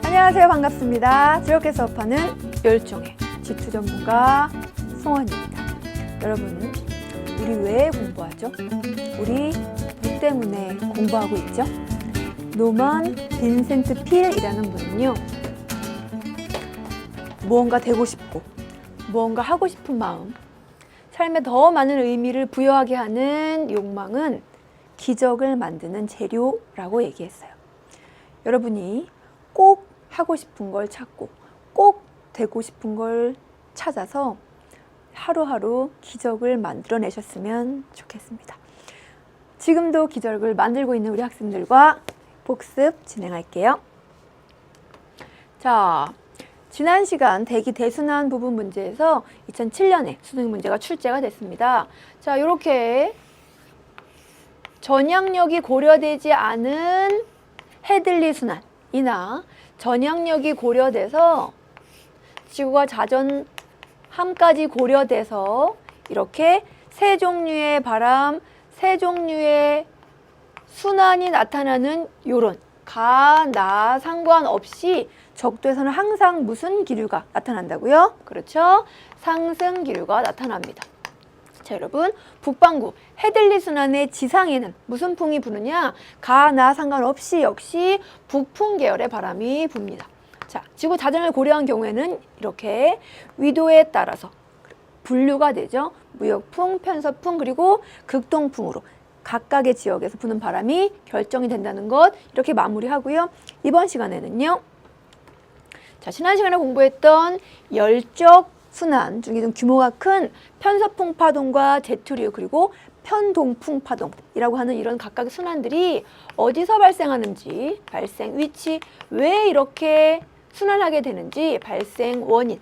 안녕하세요. 반갑습니다. 즐겁게 수업하는 열정의 G2 전문가 송원입니다. 여러분, 우리 왜 공부하죠? 우리 뭐 때문에 공부하고 있죠? 노먼 빈센트 필이라는 분은요, 무언가 되고 싶고 무언가 하고 싶은 마음, 삶에 더 많은 의미를 부여하게 하는 욕망은 기적을 만드는 재료라고 얘기했어요. 여러분이 꼭 하고 싶은 걸 찾고 꼭 되고 싶은 걸 찾아서 하루하루 기적을 만들어내셨으면 좋겠습니다. 지금도 기적을 만들고 있는 우리 학생들과 복습 진행할게요. 자, 지난 시간 대기 대순환 부분 문제에서 2007년에 수능 문제가 출제가 됐습니다. 자, 이렇게 전향력이 고려되지 않은 해들리 순환이나 전향력이 고려돼서 지구가 자전함까지 고려돼서 이렇게 세 종류의 바람, 세 종류의 순환이 나타나는 요런 가, 나 상관없이 적도에서는 항상 무슨 기류가 나타난다고요? 그렇죠? 상승 기류가 나타납니다. 자, 여러분, 북반구 해들리 순환의 지상에는 무슨 풍이 부느냐? 가, 나 상관없이 역시 북풍 계열의 바람이 붑니다. 자, 지구 자전을 고려한 경우에는 이렇게 위도에 따라서 분류가 되죠. 무역풍, 편서풍, 그리고 극동풍으로 각각의 지역에서 부는 바람이 결정이 된다는 것, 이렇게 마무리하고요. 이번 시간에는요, 자, 지난 시간에 공부했던 열적 순환 중에 좀 규모가 큰 편서풍 파동과 제트류, 그리고 편동풍 파동이라고 하는 이런 각각의 순환들이 어디서 발생하는지, 발생 위치, 왜 이렇게 순환하게 되는지, 발생 원인,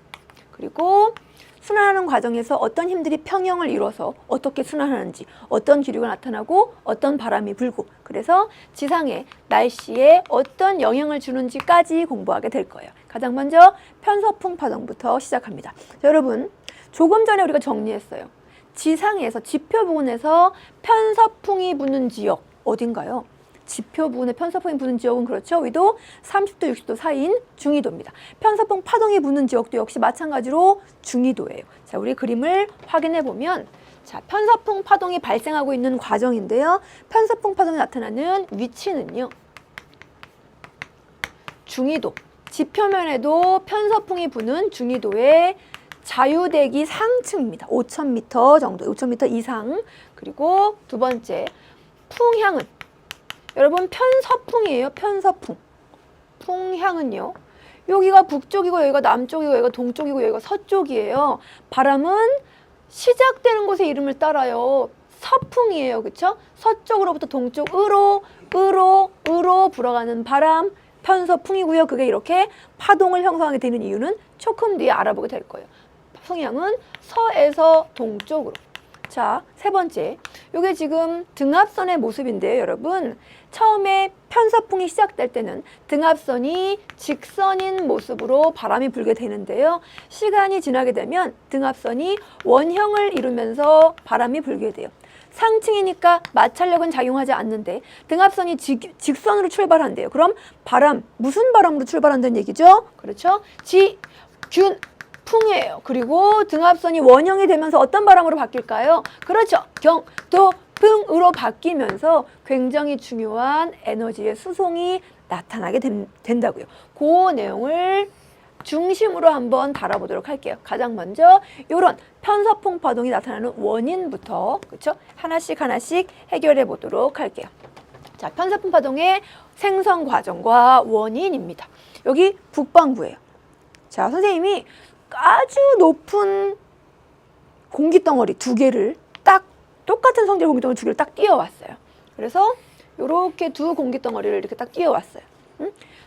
그리고 순환하는 과정에서 어떤 힘들이 평형을 이뤄서 어떻게 순환하는지, 어떤 기류가 나타나고 어떤 바람이 불고, 그래서 지상의 날씨에 어떤 영향을 주는지까지 공부하게 될 거예요. 가장 먼저 편서풍 파동부터 시작합니다. 자, 여러분, 조금 전에 우리가 정리했어요. 지상에서 지표 부근에서 편서풍이 부는 지역 어딘가요? 지표 부근에 편서풍이 부는 지역은 그렇죠. 위도 30도, 60도 사이인 중위도입니다. 편서풍 파동이 부는 지역도 역시 마찬가지로 중위도예요. 자, 우리 그림을 확인해 보면, 자, 편서풍 파동이 발생하고 있는 과정인데요. 편서풍 파동이 나타나는 위치는요, 중위도. 지표면에도 편서풍이 부는 중위도의 자유대기 상층입니다. 5,000m 정도, 5,000m 이상. 그리고 두 번째, 풍향은 여러분 편서풍이에요. 편서풍. 풍향은요, 여기가 북쪽이고 여기가 남쪽이고 여기가 동쪽이고 여기가 서쪽이에요. 바람은 시작되는 곳의 이름을 따라요. 서풍이에요. 그쵸? 서쪽으로부터 동쪽으로 불어가는 바람, 편서풍이고요. 그게 이렇게 파동을 형성하게 되는 이유는 조금 뒤에 알아보게 될 거예요. 풍향은 서에서 동쪽으로. 자, 세 번째, 이게 지금 등압선의 모습인데요, 여러분. 처음에 편서풍이 시작될 때는 등압선이 직선인 모습으로 바람이 불게 되는데요. 시간이 지나게 되면 등압선이 원형을 이루면서 바람이 불게 돼요. 상층이니까 마찰력은 작용하지 않는데 등압선이 직선으로 출발한대요. 그럼 바람, 무슨 바람으로 출발한다는 얘기죠? 그렇죠? 균, 풍이에요. 그리고 등압선이 원형이 되면서 어떤 바람으로 바뀔까요? 그렇죠. 경도풍으로 바뀌면서 굉장히 중요한 에너지의 수송이 나타나게 된다고요. 그 내용을 중심으로 한번 다뤄보도록 할게요. 가장 먼저 이런 편서풍 파동이 나타나는 원인부터, 그렇죠? 하나씩 해결해 보도록 할게요. 자, 편서풍 파동의 생성 과정과 원인입니다. 여기 북반구예요. 자, 선생님이 아주 높은 공기덩어리 두 개를 딱, 똑같은 성질의 공기덩어리 두 개를 딱 띄워왔어요. 그래서 이렇게 두 공기덩어리를 이렇게 딱 띄워왔어요.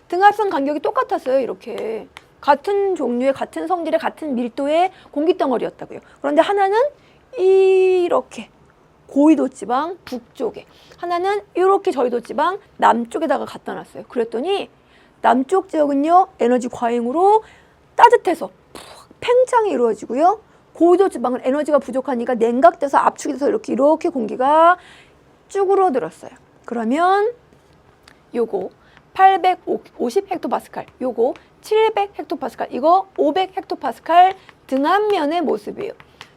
등압선 간격이 똑같았어요. 이렇게 같은 종류의, 같은 성질의, 같은 밀도의 공기덩어리였다고요. 그런데 하나는 이렇게 고위도 지방 북쪽에, 하나는 이렇게 저위도 지방 남쪽에다가 갖다 놨어요. 그랬더니 남쪽 지역은요, 에너지 과잉으로 따뜻해서 팽창이 이루어지고요. 고위도 지방은 에너지가 부족하니까 냉각돼서 압축이 돼서 이렇게 공기가 쭈그러들었어요. 그러면 요거 850 헥토파스칼, 요거 700 헥토파스칼, 이거 500 헥토파스칼 등압면의 모습이에요.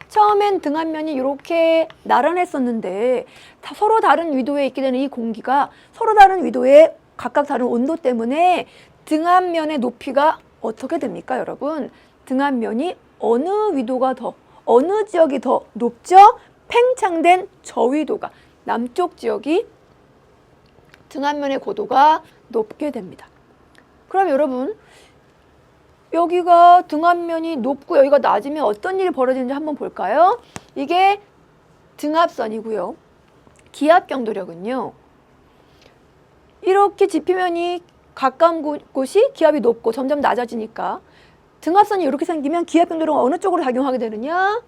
처음엔 등압면이 이렇게 나란했었는데 서로 다른 위도에 있게 되는 이 공기가 서로 다른 위도에 각각 다른 온도 때문에 등압면의 높이가 어떻게 됩니까, 여러분? 등압면이 어느 지역이 더 높죠? 팽창된 저위도가, 남쪽 지역이 등압면의 고도가 높게 됩니다. 그럼 여러분, 여기가 등압면이 높고 여기가 낮으면 어떤 일이 벌어지는지 한번 볼까요? 이게 등압선이고요. 기압경도력은요, 이렇게 지표면이 가까운 곳이 기압이 높고 점점 낮아지니까 등압선이 이렇게 생기면 기압경도력은 어느 쪽으로 작용하게 되느냐?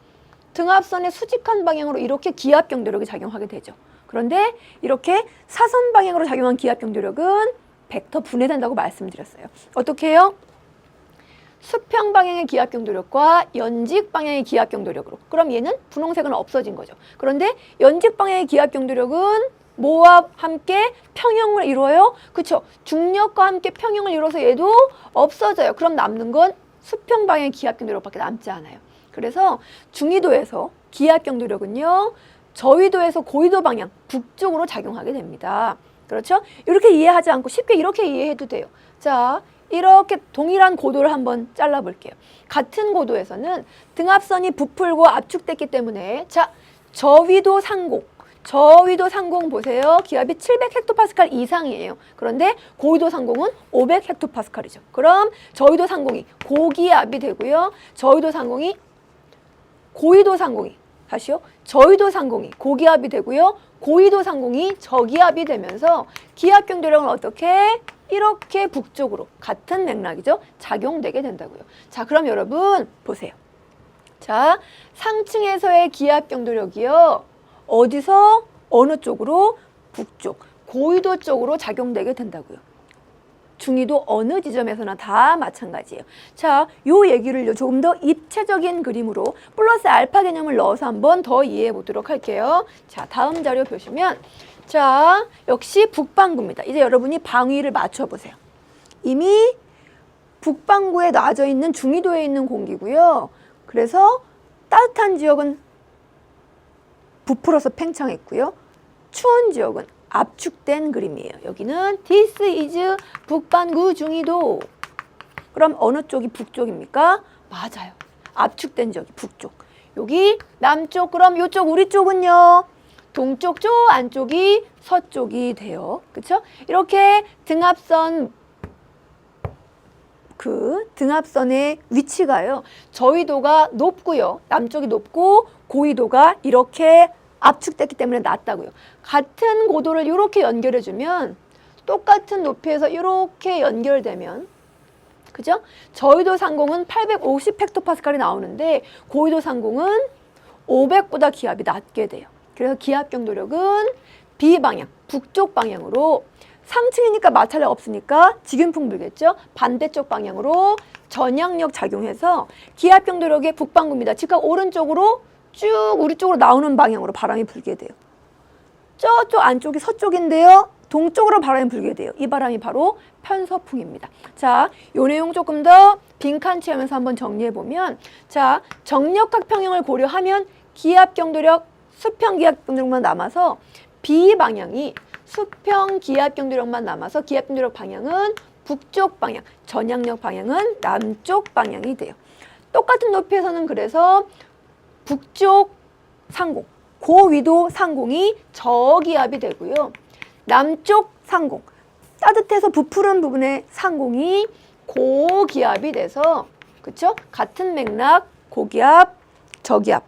등압선의 수직한 방향으로 이렇게 기압경도력이 작용하게 되죠. 그런데 이렇게 사선 방향으로 작용한 기압경도력은 벡터 분해된다고 말씀드렸어요. 어떻게 해요? 수평 방향의 기압경도력과 연직 방향의 기압경도력으로. 그럼 얘는 분홍색은 없어진 거죠. 그런데 연직 방향의 기압경도력은 뭐와 함께 평형을 이루어요? 그렇죠. 중력과 함께 평형을 이루어서 얘도 없어져요. 그럼 남는 건 수평 방향의 기압경도력밖에 남지 않아요. 그래서 중위도에서 기압경도력은요, 저위도에서 고위도 방향 북쪽으로 작용하게 됩니다. 그렇죠? 이렇게 이해하지 않고 쉽게 이렇게 이해해도 돼요. 자, 이렇게 동일한 고도를 한번 잘라볼게요. 같은 고도에서는 등압선이 부풀고 압축됐기 때문에, 자, 저위도 상공 보세요. 기압이 700 헥토파스칼 이상이에요. 그런데 고위도 상공은 500 헥토파스칼이죠. 그럼 저위도 상공이 고기압이 되고요. 저위도 상공이 고기압이 되고요. 고위도 상공이 저기압이 되면서 기압경도력은 어떻게? 이렇게 북쪽으로, 같은 맥락이죠, 작용되게 된다고요. 자, 그럼 여러분 보세요. 자, 상층에서의 기압경도력이요, 어디서 어느 쪽으로? 북쪽, 고위도 쪽으로 작용되게 된다고요. 중위도 어느 지점에서나 다 마찬가지예요. 자, 요 얘기를 조금 더 입체적인 그림으로 플러스 알파 개념을 넣어서 한번 더 이해해 보도록 할게요. 자, 다음 자료 보시면, 자, 역시 북반구입니다. 이제 여러분이 방위를 맞춰보세요. 이미 북반구에 놔져 있는 중위도에 있는 공기고요. 그래서 따뜻한 지역은 부풀어서 팽창했고요. 추운 지역은 압축된 그림이에요. 여기는 This is 북반구 중위도. 그럼 어느 쪽이 북쪽입니까? 맞아요. 압축된 지역이 북쪽. 여기 남쪽. 그럼 이쪽 우리 쪽은요, 동쪽 쪽 안쪽이 서쪽이 돼요. 그렇죠? 이렇게 등압선의 위치가요, 저위도가 높고요, 남쪽이 높고 고위도가 이렇게 압축됐기 때문에 낮다고요. 같은 고도를 이렇게 연결해주면, 똑같은 높이에서 이렇게 연결되면, 그죠? 저위도 상공은 850 헥토파스칼이 나오는데 고위도 상공은 500보다 기압이 낮게 돼요. 그래서 기압경도력은 B방향, 북쪽 방향으로, 상층이니까 마찰력 없으니까 직윤풍 불겠죠? 반대쪽 방향으로 전향력 작용해서 기압경도력의 북반구입니다. 즉각 오른쪽으로 쭉 우리 쪽으로 나오는 방향으로 바람이 불게 돼요. 저쪽 안쪽이 서쪽인데요, 동쪽으로 바람이 불게 돼요. 이 바람이 바로 편서풍입니다. 자, 요 내용 조금 더 빈칸 채우면서 한번 정리해보면, 자, 정력학 평형을 고려하면 기압경도력, 수평 기압경도력만 남아서 B방향이 수평 기압경도력만 남아서 기압경도력 방향은 북쪽 방향, 전향력 방향은 남쪽 방향이 돼요. 똑같은 높이에서는 그래서 북쪽 상공, 고위도 상공이 저기압이 되고요. 남쪽 상공, 따뜻해서 부푸른 부분의 상공이 고기압이 돼서, 그쵸? 같은 맥락, 고기압, 저기압,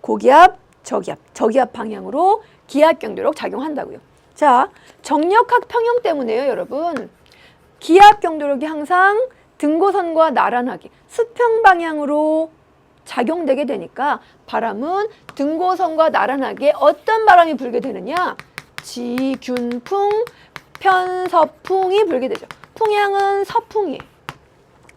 고기압, 저기압, 저기압 방향으로 기압경도력 작용한다고요. 자, 정력학 평형 때문에요, 여러분. 기압경도력이 항상 등고선과 나란하게 수평 방향으로 작용되게 되니까 바람은 등고선과 나란하게 어떤 바람이 불게 되느냐? 지균풍, 편서풍이 불게 되죠. 풍향은 서풍이에요.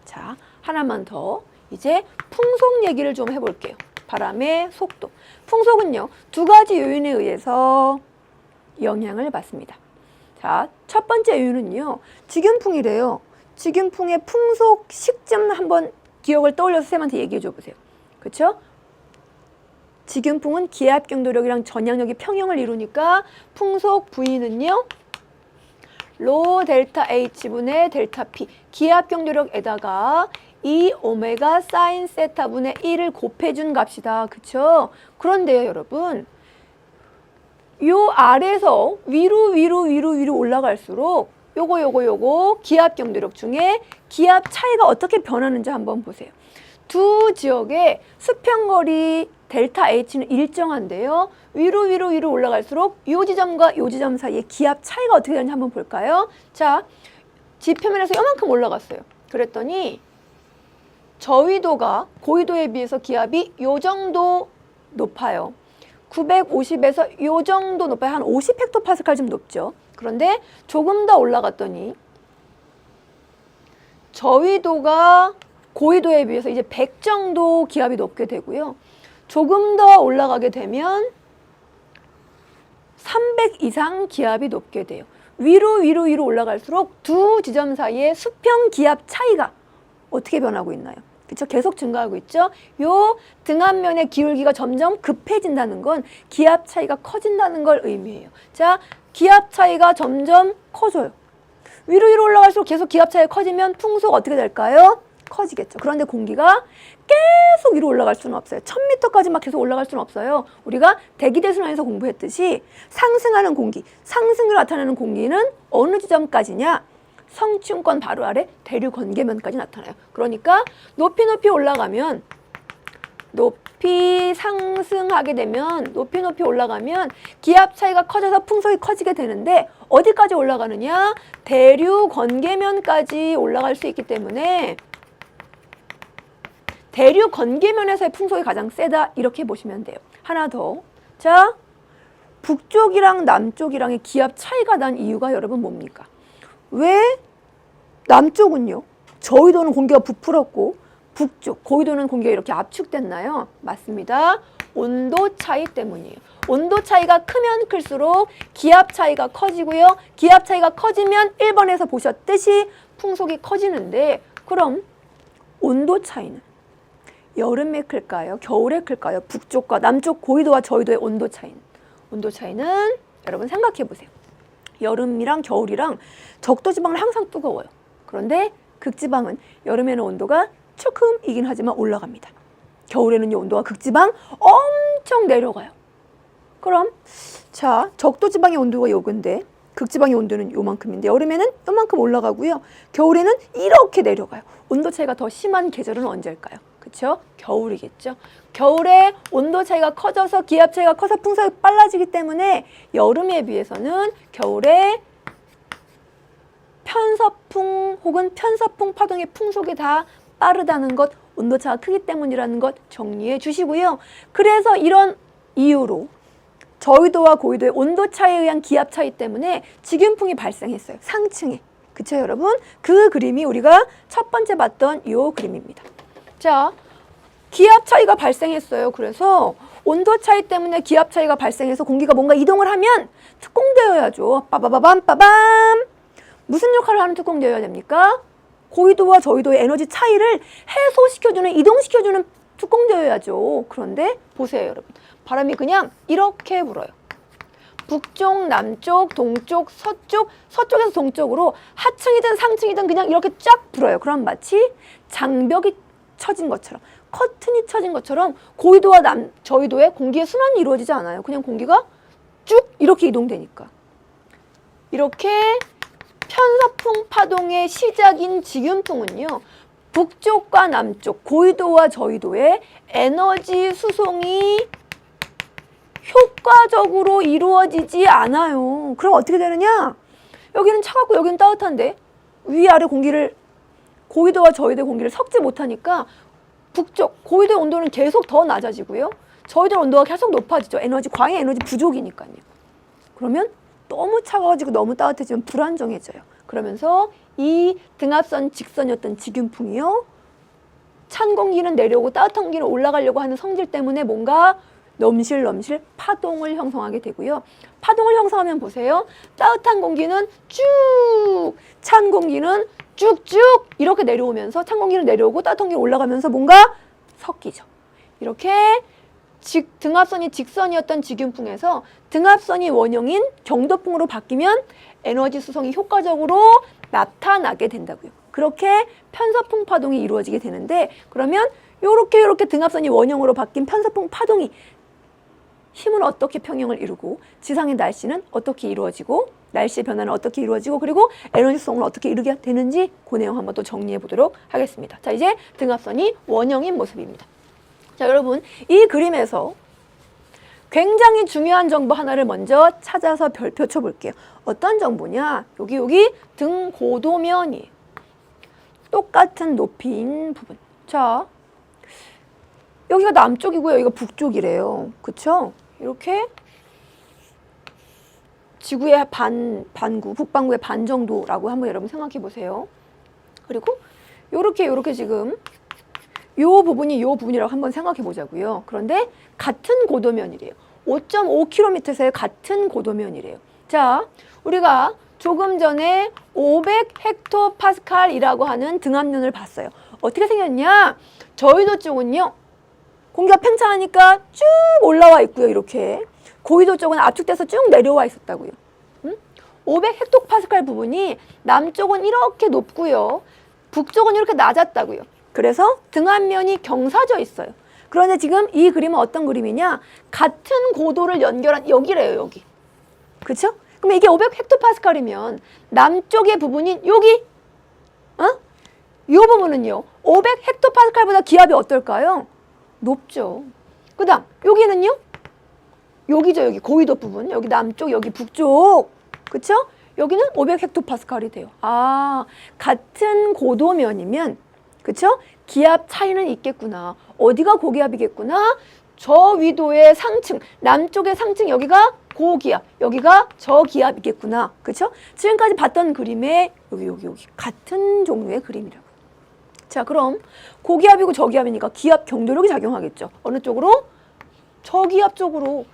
자, 하나만 더. 이제 풍속 얘기를 좀 해볼게요. 바람의 속도. 풍속은요, 두 가지 요인에 의해서 영향을 받습니다. 자, 첫 번째 이유는요. 직윤풍이래요. 직윤풍의 풍속 시점 한번 기억을 떠올려서 쌤한테 얘기해 줘 보세요. 그렇죠? 직윤풍은 기압 경도력이랑 전향력이 평형을 이루니까 풍속 V는요. 로 델타 H분의 델타 P 기압 경도력에다가 이 오메가 사인 세타분의 1을 곱해준 값이다. 그쵸? 그런데요, 여러분. 요 아래에서 위로 올라갈수록 요거 기압 경도력 중에 기압 차이가 어떻게 변하는지 한번 보세요. 두 지역의 수평거리 델타 H는 일정한데요. 위로 올라갈수록 요 지점과 요 지점 사이의 기압 차이가 어떻게 되는지 한번 볼까요? 자, 지표면에서 요만큼 올라갔어요. 그랬더니 저위도가 고위도에 비해서 기압이 요 정도 높아요. 950에서 요 정도 높아요. 한 50헥토파스칼 좀 높죠. 그런데 조금 더 올라갔더니 저위도가 고위도에 비해서 이제 100 정도 기압이 높게 되고요. 조금 더 올라가게 되면 300 이상 기압이 높게 돼요. 위로 올라갈수록 두 지점 사이의 수평 기압 차이가 어떻게 변하고 있나요? 그쵸? 계속 증가하고 있죠? 요 등압면의 기울기가 점점 급해진다는 건 기압 차이가 커진다는 걸 의미해요. 자, 기압 차이가 점점 커져요. 위로 올라갈수록 계속 기압 차이가 커지면 풍속 어떻게 될까요? 커지겠죠. 그런데 공기가 계속 위로 올라갈 수는 없어요. 1000m까지 막 계속 올라갈 수는 없어요. 우리가 대기대순환에서 공부했듯이 상승하는 공기, 상승을 나타내는 공기는 어느 지점까지냐? 성층권 바로 아래 대류 건계면까지 나타나요. 그러니까 높이 올라가면 높이 상승하게 되면 높이 올라가면 기압 차이가 커져서 풍속이 커지게 되는데 어디까지 올라가느냐? 대류 건계면까지 올라갈 수 있기 때문에 대류 건계면에서의 풍속이 가장 세다 이렇게 보시면 돼요. 하나 더. 자, 북쪽이랑 남쪽이랑의 기압 차이가 난 이유가 여러분 뭡니까? 왜 남쪽은요? 저위도는 공기가 부풀었고 북쪽, 고위도는 공기가 이렇게 압축됐나요? 맞습니다. 온도 차이 때문이에요. 온도 차이가 크면 클수록 기압 차이가 커지고요. 기압 차이가 커지면 1번에서 보셨듯이 풍속이 커지는데 그럼 온도 차이는 여름에 클까요? 겨울에 클까요? 북쪽과 남쪽 고위도와 저위도의 온도 차이는 여러분 생각해 보세요. 여름이랑 겨울이랑 적도지방은 항상 뜨거워요. 그런데 극지방은 여름에는 온도가 조금이긴 하지만 올라갑니다. 겨울에는 온도가 극지방 엄청 내려가요. 그럼 자, 적도지방의 온도가 요건데 극지방의 온도는 요만큼인데 여름에는 요만큼 올라가고요. 겨울에는 이렇게 내려가요. 온도 차이가 더 심한 계절은 언제일까요? 그렇죠? 겨울이겠죠. 겨울에 온도 차이가 커져서 기압 차이가 커서 풍속이 빨라지기 때문에 여름에 비해서는 겨울에 편서풍 혹은 편서풍 파동의 풍속이 다 빠르다는 것, 온도차가 크기 때문이라는 것 정리해 주시고요. 그래서 이런 이유로 저위도와 고위도의 온도차에 의한 기압 차이 때문에 직윤풍이 발생했어요. 상층에. 그쵸 여러분? 그 그림이 우리가 첫 번째 봤던 이 그림입니다. 자, 기압 차이가 발생했어요. 그래서 온도 차이 때문에 기압 차이가 발생해서 공기가 뭔가 이동을 하면 특공되어야죠. 빠바바밤 빠밤. 무슨 역할을 하는 특공되어야 됩니까? 고위도와 저위도의 에너지 차이를 해소시켜주는, 이동시켜주는 특공되어야죠. 그런데 보세요 여러분. 바람이 그냥 이렇게 불어요. 북쪽, 남쪽, 동쪽, 서쪽, 서쪽에서 동쪽으로 하층이든 상층이든 그냥 이렇게 쫙 불어요. 그럼 마치 장벽이 쳐진 것처럼, 커튼이 쳐진 것처럼 고위도와 저위도의 공기의 순환이 이루어지지 않아요. 그냥 공기가 쭉 이렇게 이동되니까. 이렇게 편서풍 파동의 시작인 직윤풍은요. 북쪽과 남쪽, 고위도와 저위도의 에너지 수송이 효과적으로 이루어지지 않아요. 그럼 어떻게 되느냐? 여기는 차갑고 여기는 따뜻한데 위아래 공기를 고위도와 저위도의 공기를 섞지 못하니까 북쪽, 고위도의 온도는 계속 더 낮아지고요. 저위도의 온도가 계속 높아지죠. 광해 에너지 부족이니까요. 그러면 너무 차가워지고 너무 따뜻해지면 불안정해져요. 그러면서 이 등압선 직선이었던 직윤풍이요. 찬 공기는 내려오고 따뜻한 공기는 올라가려고 하는 성질 때문에 뭔가 넘실넘실 파동을 형성하게 되고요. 파동을 형성하면 보세요. 따뜻한 공기는 쭉, 찬 공기는 쭉쭉 이렇게 내려오면서 찬 공기는 내려오고 따뜻한 공기는 올라가면서 뭔가 섞이죠. 이렇게 등압선이 직선이었던 직윤풍에서 등압선이 원형인 경도풍으로 바뀌면 에너지 수송이 효과적으로 나타나게 된다고요. 그렇게 편서풍 파동이 이루어지게 되는데 그러면 요렇게 등압선이 원형으로 바뀐 편서풍 파동이 힘은 어떻게 평형을 이루고 지상의 날씨는 어떻게 이루어지고 날씨의 변화는 어떻게 이루어지고 그리고 에너지 수송을 어떻게 이루게 되는지 그 내용 한번 또 정리해 보도록 하겠습니다. 자, 이제 등압선이 원형인 모습입니다. 자, 여러분 이 그림에서 굉장히 중요한 정보 하나를 먼저 찾아서 별표 쳐볼게요. 어떤 정보냐? 여기 등 고도면이 똑같은 높이인 부분. 자, 여기가 남쪽이고요. 여기가 북쪽이래요. 그쵸? 이렇게 지구의 반구, 북반구의 반 정도라고 한번 여러분 생각해 보세요. 그리고 요렇게 지금 요 부분이라고 한번 생각해 보자고요. 그런데 같은 고도면이래요. 5.5km에서의 같은 고도면이래요. 자, 우리가 조금 전에 500헥토파스칼이라고 하는 등압면을 봤어요. 어떻게 생겼냐? 저희도 쪽은요. 공기가 팽창하니까 쭉 올라와 있고요. 이렇게. 고위도 쪽은 압축돼서 쭉 내려와 있었다고요. 500헥토파스칼 부분이 남쪽은 이렇게 높고요. 북쪽은 이렇게 낮았다고요. 그래서 등압면이 경사져 있어요. 그런데 지금 이 그림은 어떤 그림이냐? 같은 고도를 연결한 여기래요. 여기. 그렇죠? 그럼 이게 500헥토파스칼이면 남쪽의 부분인 여기 이 부분은요. 500헥토파스칼보다 기압이 어떨까요? 높죠. 그 다음 여기는요. 여기죠. 여기 고위도 부분. 여기 남쪽, 여기 북쪽. 그쵸? 여기는 500헥토파스칼이 돼요. 아, 같은 고도면이면 그쵸? 기압 차이는 있겠구나. 어디가 고기압이겠구나. 저 위도의 상층, 남쪽의 상층 여기가 고기압, 여기가 저기압이겠구나. 그쵸? 지금까지 봤던 그림의 여기 같은 종류의 그림이라고. 자, 그럼 고기압이고 저기압이니까 기압 경도력이 작용하겠죠. 어느 쪽으로? 저기압 쪽으로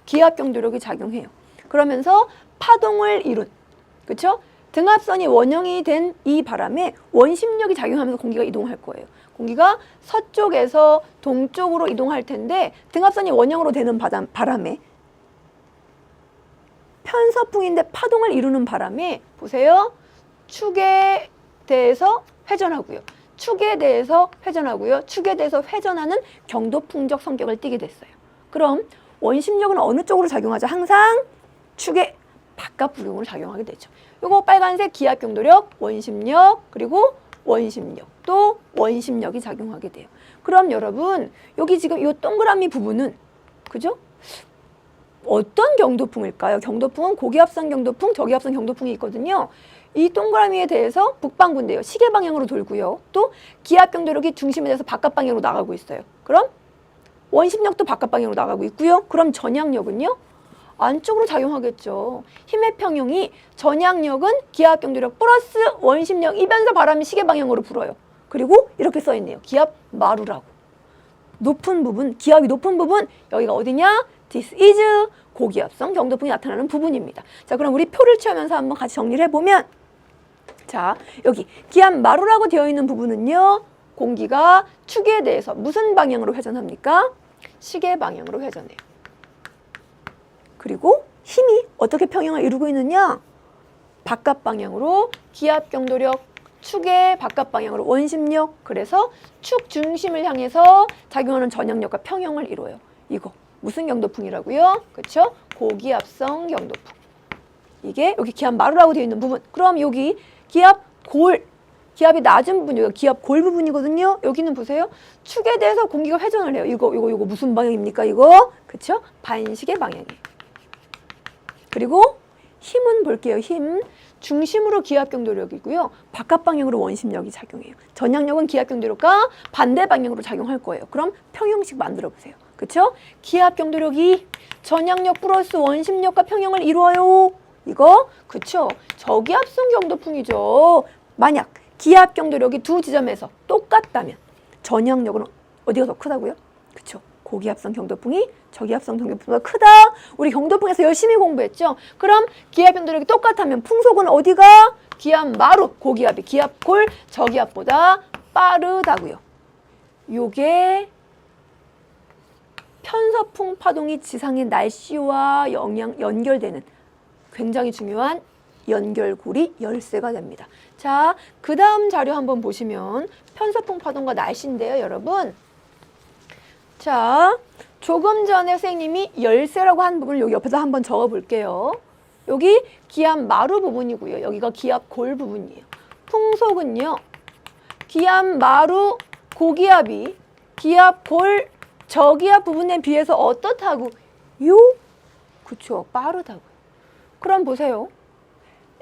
기압 경도력이 작용해요. 그러면서 파동을 이룬, 그렇죠? 등압선이 원형이 된 이 바람에 원심력이 작용하면서 공기가 이동할 거예요. 공기가 서쪽에서 동쪽으로 이동할 텐데 등압선이 원형으로 되는 바람에 편서풍인데 파동을 이루는 바람에 보세요. 축에 대해서 회전하고요. 축에 대해서 회전하는 경도풍적 성격을 띠게 됐어요. 그럼 원심력은 어느 쪽으로 작용하죠? 항상 축의 바깥 부경으로 작용하게 되죠. 요거 빨간색 기압 경도력, 원심력, 그리고 원심력, 또 원심력이 작용하게 돼요. 그럼 여러분, 여기 지금 이 동그라미 부분은 그죠? 어떤 경도풍일까요? 경도풍은 고기압선 경도풍, 저기압선 경도풍이 있거든요. 이 동그라미에 대해서 북반구인데요. 시계 방향으로 돌고요. 또 기압 경도력이 중심에 대해서 바깥 방향으로 나가고 있어요. 그럼 원심력도 바깥 방향으로 나가고 있고요. 그럼 전향력은요? 안쪽으로 작용하겠죠. 힘의 평형이 전향력은 기압 경도력 플러스 원심력이면서 바람이 시계 방향으로 불어요. 그리고 이렇게 써 있네요. 기압 마루라고. 높은 부분, 기압이 높은 부분, 여기가 어디냐? This is 고기압성 경도풍이 나타나는 부분입니다. 자, 그럼 우리 표를 취하면서 한번 같이 정리를 해보면, 자, 여기 기압 마루라고 되어 있는 부분은요. 공기가 축에 대해서 무슨 방향으로 회전합니까? 시계 방향으로 회전해요. 그리고 힘이 어떻게 평형을 이루고 있느냐? 바깥 방향으로 기압 경도력, 축의 바깥 방향으로 원심력, 그래서 축 중심을 향해서 작용하는 전향력과 평형을 이루어요. 이거 무슨 경도풍이라고요? 그렇죠? 고기압성 경도풍. 이게 여기 기압 마루라고 되어 있는 부분. 그럼 여기 기압 골, 기압이 낮은 부분, 여기가 기압 골 부분이거든요. 여기는 보세요. 축에 대해서 공기가 회전을 해요. 이거 무슨 방향입니까? 이거 그렇죠? 반시계 방향이에요. 그리고 힘은 볼게요. 힘. 중심으로 기압 경도력이고요. 바깥 방향으로 원심력이 작용해요. 전향력은 기압 경도력과 반대 방향으로 작용할 거예요. 그럼 평형식 만들어 보세요. 그렇죠? 기압 경도력이 전향력 플러스 원심력과 평형을 이루어요. 이거 그렇죠? 저기압성 경도풍이죠. 만약 기압 경도력이 두 지점에서 똑같다면 전향력은 어디가 더 크다고요? 그렇죠? 고기압성 경도풍이 저기압성 경도풍보다 크다. 우리 경도풍에서 열심히 공부했죠. 그럼 기압 변동력이 똑같다면 풍속은 어디가? 기압 마루, 고기압이 기압 골, 저기압보다 빠르다고요. 요게 편서풍 파동이 지상의 날씨와 연결되는 굉장히 중요한 연결고리 열쇠가 됩니다. 자, 그 다음 자료 한번 보시면 편서풍 파동과 날씨인데요, 여러분. 자, 조금 전에 선생님이 열쇠라고 한 부분을 여기 옆에서 한번 적어 볼게요. 여기 기압 마루 부분이고요. 여기가 기압 골 부분이에요. 풍속은요, 기압 마루 고기압이 기압 골 저기압 부분에 비해서 어떻다고? 그쵸, 빠르다고요. 그럼 보세요.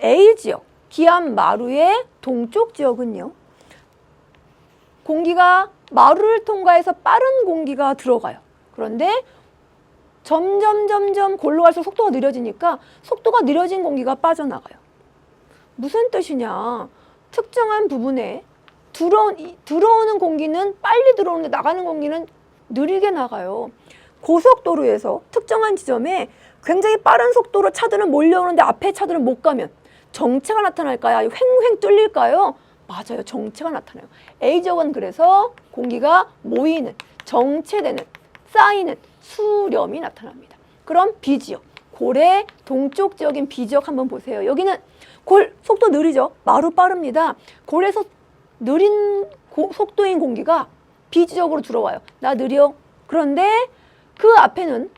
A지역, 기압 마루의 동쪽 지역은요, 공기가 마루를 통과해서 빠른 공기가 들어가요. 그런데 점점 골로 갈수록 속도가 느려지니까 속도가 느려진 공기가 빠져나가요. 무슨 뜻이냐? 특정한 부분에 들어오는 공기는 빨리 들어오는데 나가는 공기는 느리게 나가요. 고속도로에서 특정한 지점에 굉장히 빠른 속도로 차들은 몰려오는데 앞에 차들은 못 가면 정체가 나타날까요? 횡횡 뚫릴까요? 맞아요. 정체가 나타나요. A지역은 그래서 공기가 모이는, 정체되는, 쌓이는 수렴이 나타납니다. 그럼 B지역, 골의 동쪽 지역인 B지역 한번 보세요. 여기는 골, 속도 느리죠? 마루 빠릅니다. 골에서 느린 속도인 공기가 B지역으로 들어와요. 나 느려. 그런데 그 앞에는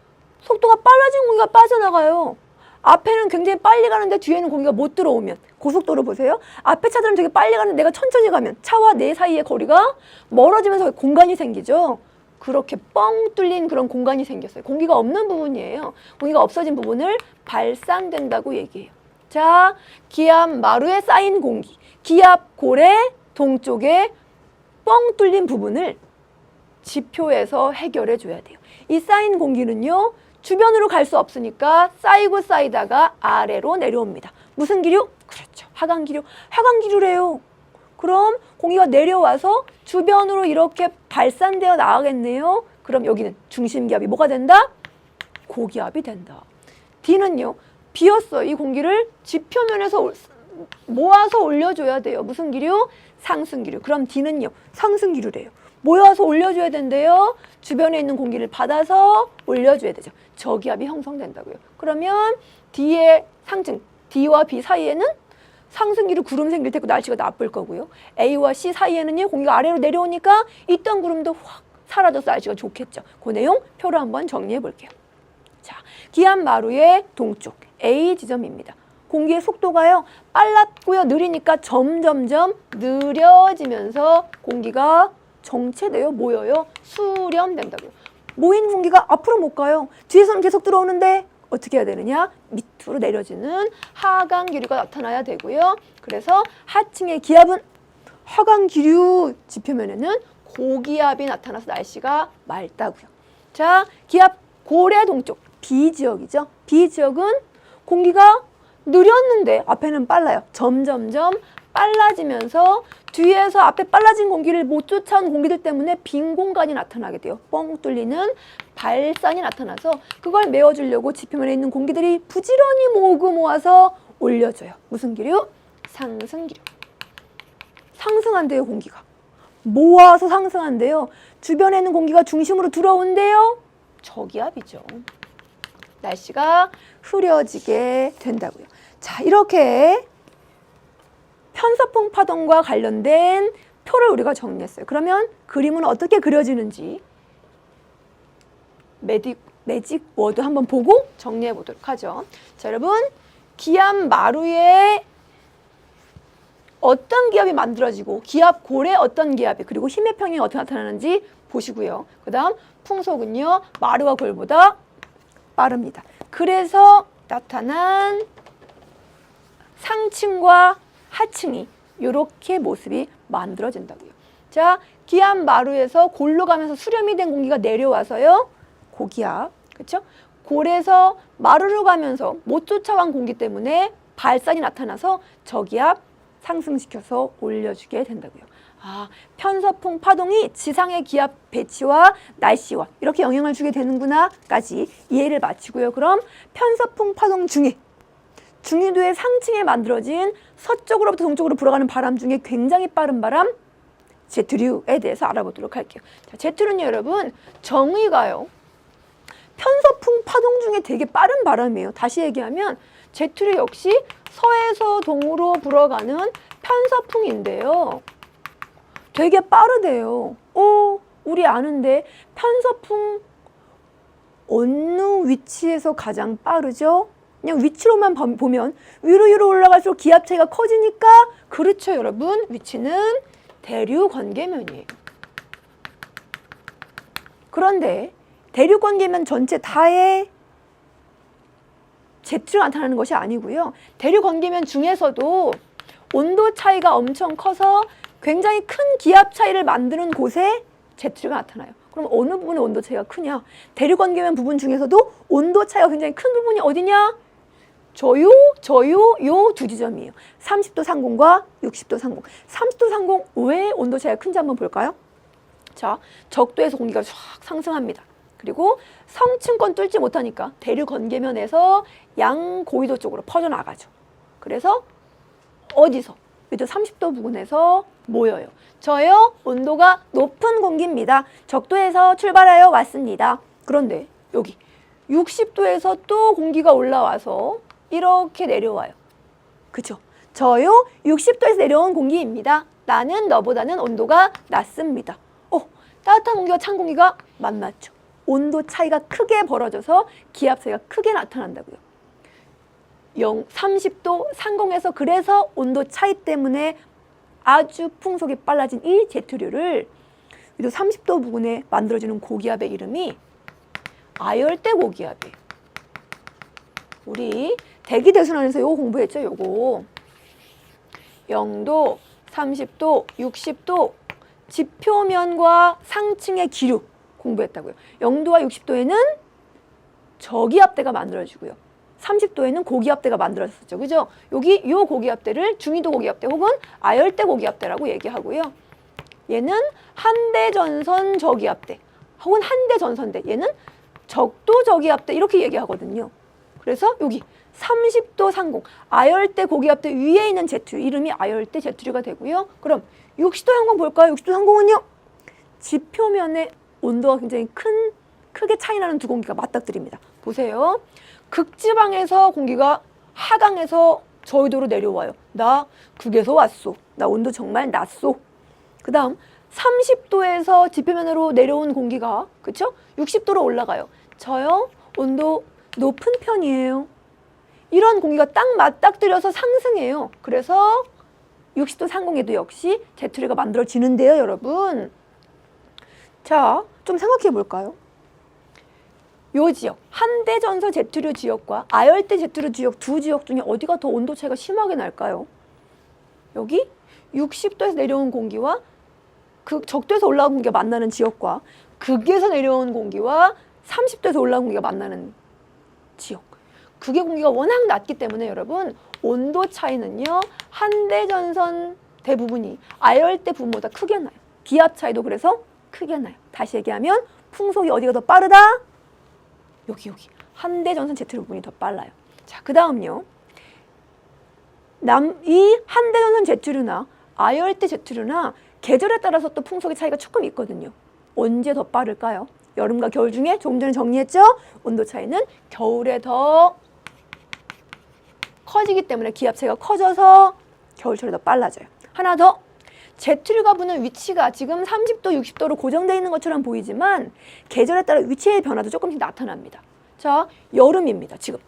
속도가 빨라진 공기가 빠져나가요. 앞에는 굉장히 빨리 가는데 뒤에는 공기가 못 들어오면, 고속도로 보세요. 앞에 차들은 되게 빨리 가는데 내가 천천히 가면 차와 내 사이의 거리가 멀어지면서 공간이 생기죠. 그렇게 뻥 뚫린 그런 공간이 생겼어요. 공기가 없는 부분이에요. 공기가 없어진 부분을 발산된다고 얘기해요. 자, 기압 마루에 쌓인 공기, 기압 골의 동쪽에 뻥 뚫린 부분을 지표에서 해결해 줘야 돼요. 이 쌓인 공기는요, 주변으로 갈 수 없으니까 쌓이고 쌓이다가 아래로 내려옵니다. 무슨 기류? 그렇죠. 하강기류. 하강기류래요. 그럼 공기가 내려와서 주변으로 이렇게 발산되어 나가겠네요. 그럼 여기는 중심기압이 뭐가 된다? 고기압이 된다. D는요, 비었어요. 이 공기를 지표면에서 모아서 올려줘야 돼요. 무슨 기류? 상승기류. 그럼 D는요, 상승기류래요. 모여서 올려줘야 된대요. 주변에 있는 공기를 받아서 올려줘야 되죠. 저기압이 형성된다고요. 그러면 D의 상층, D와 B 사이에는 상승기류 구름 생길 테고 날씨가 나쁠 거고요. A와 C 사이에는요, 공기가 아래로 내려오니까 있던 구름도 확 사라져서 날씨가 좋겠죠. 그 내용 표로 한번 정리해 볼게요. 자, 기압 마루의 동쪽 A 지점입니다. 공기의 속도가요, 빨랐고요, 느리니까 점점점 느려지면서 공기가 정체돼요, 모여요, 수렴된다고요. 모인 공기가 앞으로 못 가요. 뒤에서는 계속 들어오는데 어떻게 해야 되느냐? 밑으로 내려지는 하강기류가 나타나야 되고요. 그래서 하층의 기압은 하강기류, 지표면에는 고기압이 나타나서 날씨가 맑다고요. 자, 기압 골의 동쪽 B지역이죠. B지역은 공기가 느렸는데 앞에는 빨라요. 점점점 빨라지면서 뒤에서 앞에 빨라진 공기를 못 쫓아온 공기들 때문에 빈 공간이 나타나게 돼요. 뻥 뚫리는 발산이 나타나서 그걸 메워주려고 지표면에 있는 공기들이 부지런히 모아서 올려줘요. 무슨 기류? 상승기류. 상승한대요, 공기가. 모아서 상승한대요. 주변에 있는 공기가 중심으로 들어온대요. 저기압이죠. 날씨가 흐려지게 된다고요. 자, 이렇게 편서풍 파동과 관련된 표를 우리가 정리했어요. 그러면 그림은 어떻게 그려지는지 매직 워드 한번 보고 정리해 보도록 하죠. 자, 여러분, 기압 마루에 어떤 기압이 만들어지고 기압 골에 어떤 기압이, 그리고 힘의 평이 어떻게 나타나는지 보시고요. 그 다음 풍속은요, 마루와 골보다 빠릅니다. 그래서 나타난 상층과 하층이 이렇게 모습이 만들어진다고요. 자, 기압 마루에서 골로 가면서 수렴이 된 공기가 내려와서요, 고기압, 그렇죠? 골에서 마루로 가면서 못 쫓아간 공기 때문에 발산이 나타나서 저기압 상승시켜서 올려주게 된다고요. 편서풍 파동이 지상의 기압 배치와 날씨와 이렇게 영향을 주게 되는구나까지 이해를 마치고요. 그럼 편서풍 파동 중에 중위도의 상층에 만들어진 서쪽으로부터 동쪽으로 불어가는 바람 중에 굉장히 빠른 바람 제트류에 대해서 알아보도록 할게요. 자, 제트류는 여러분 정의가요. 편서풍 파동 중에 되게 빠른 바람이에요. 다시 얘기하면 제트류 역시 서에서 동으로 불어가는 편서풍인데요. 되게 빠르대요. 우리 아는데 편서풍 어느 위치에서 가장 빠르죠? 그냥 위치로만 보면 위로 올라갈수록 기압 차이가 커지니까 그렇죠 여러분. 위치는 대륙 관계면이에요. 그런데 대륙 관계면 전체 다에 제트류가 나타나는 것이 아니고요. 대륙 관계면 중에서도 온도 차이가 엄청 커서 굉장히 큰 기압 차이를 만드는 곳에 제트류가 나타나요. 그럼 어느 부분의 온도 차이가 크냐? 대륙 관계면 부분 중에서도 온도 차이가 굉장히 큰 부분이 어디냐? 저요 요 두 지점이에요. 30도 상공과 60도 상공. 30도 상공 왜 온도 차이가 큰지 한번 볼까요? 자, 적도에서 공기가 쫙 상승합니다. 그리고 성층권 뚫지 못하니까 대륙 관계면에서 양고위도 쪽으로 퍼져나가죠. 그래서 어디서? 위도 30도 부근에서 모여요. 저요 온도가 높은 공기입니다. 적도에서 출발하여 왔습니다. 그런데 여기 60도에서 또 공기가 올라와서 이렇게 내려와요. 그쵸? 저요 60도에서 내려온 공기입니다. 나는 너보다는 온도가 낮습니다. 따뜻한 공기와 찬 공기가 만났죠. 온도 차이가 크게 벌어져서 기압 차이가 크게 나타난다고요. 30도 상공에서 그래서 온도 차이 때문에 아주 풍속이 빨라진 이 제트류를 위도 30도 부근에 만들어지는 고기압의 이름이 아열대 고기압이에요. 우리 대기대순환에서 요거 공부했죠. 요거 0도, 30도, 60도 지표면과 상층의 기류 공부했다고요. 0도와 60도에는 저기압대가 만들어지고요. 30도에는 고기압대가 만들어졌죠. 그죠? 여기 요 고기압대를 중위도 고기압대 혹은 아열대 고기압대라고 얘기하고요. 얘는 한대전선 저기압대 혹은 한대전선대. 얘는 적도 저기압대 이렇게 얘기하거든요. 그래서 여기 30도 상공 아열대 고기압대 위에 있는 제트류 이름이 아열대 제트류가 되고요. 그럼 60도 상공 볼까요? 60도 상공은요. 지표면의 온도가 굉장히 크게 차이 나는 두 공기가 맞닥뜨립니다. 보세요. 극지방에서 공기가 하강해서 저위도로 내려와요. 나 극에서 왔소. 나 온도 정말 낮소. 그 다음 30도에서 지표면으로 내려온 공기가 그쵸? 60도로 올라가요. 저요 온도 높은 편이에요. 이런 공기가 딱 맞닥뜨려서 상승해요. 그래서 60도 상공에도 역시 제트류가 만들어지는데요, 여러분. 자, 좀 생각해 볼까요? 요 지역, 한대전선 제트류 지역과 아열대 제트류 지역 두 지역 중에 어디가 더 온도 차이가 심하게 날까요? 여기 60도에서 내려온 공기와 적도에서 올라온 공기가 만나는 지역과 극에서 내려온 공기와 30도에서 올라온 공기가 만나는 지역. 극의 공기가 워낙 낮기 때문에 여러분 온도 차이는요. 한대전선 대부분이 아열대 부분보다 크게 나요. 기압 차이도 그래서 크게 나요. 다시 얘기하면 풍속이 어디가 더 빠르다? 여기 한대전선 제트류 부분이 더 빨라요. 자, 그 다음요. 이 한대전선 제트류나 아열대 제트류나 계절에 따라서 또 풍속의 차이가 조금 있거든요. 언제 더 빠를까요? 여름과 겨울 중에 조금 전에 정리했죠? 온도 차이는 겨울에 더 커지기 때문에 기압 차이가 커져서 겨울철에 더 빨라져요. 하나 더. 제트류가 부는 위치가 지금 30도, 60도로 고정되어 있는 것처럼 보이지만 계절에 따라 위치의 변화도 조금씩 나타납니다. 자, 여름입니다. 지금